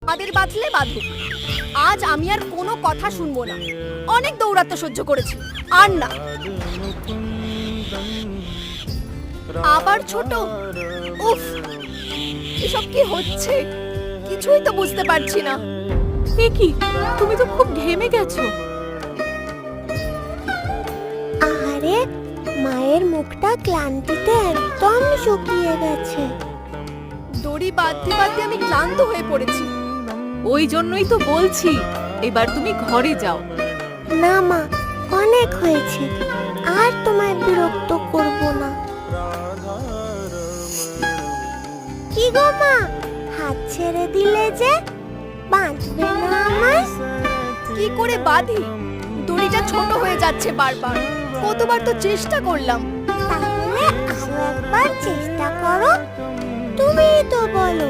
তাদের বাঁধলে বাঁধুক, আজ আমি আর কোনো কথা শুনবো না। অনেক দৌড়াতে সহ্য করেছি, আর না। আবার ছোট, উফ, এসব কি হচ্ছে? কিছুই তো বুঝতে পারছি না। এ কি, তুমি তো খুব ঘেমে গেছো। আরে মায়ের মুখটা ক্লান্তিতে একদম শুকিয়ে গেছে। দড়ি বাঁধতে বাঁধতে আমি ক্লান্ত হয়ে পড়েছি। ওই জন্যই তো বলছি, এবার তুমি ঘরে যাও। না মা, অনেক হয়েছে, আর তোমায় বিরক্ত করব না। কি গো মা, হাত ছেড়ে দিলে যে, বাঁধবে না আমায়? কি করে বাঁধি? দড়িটা ছোট হয়ে যাচ্ছে বারবার। কতবার তো চেষ্টা করলাম। তাহলে আরো একবার চেষ্টা করো। তুমি তো বলো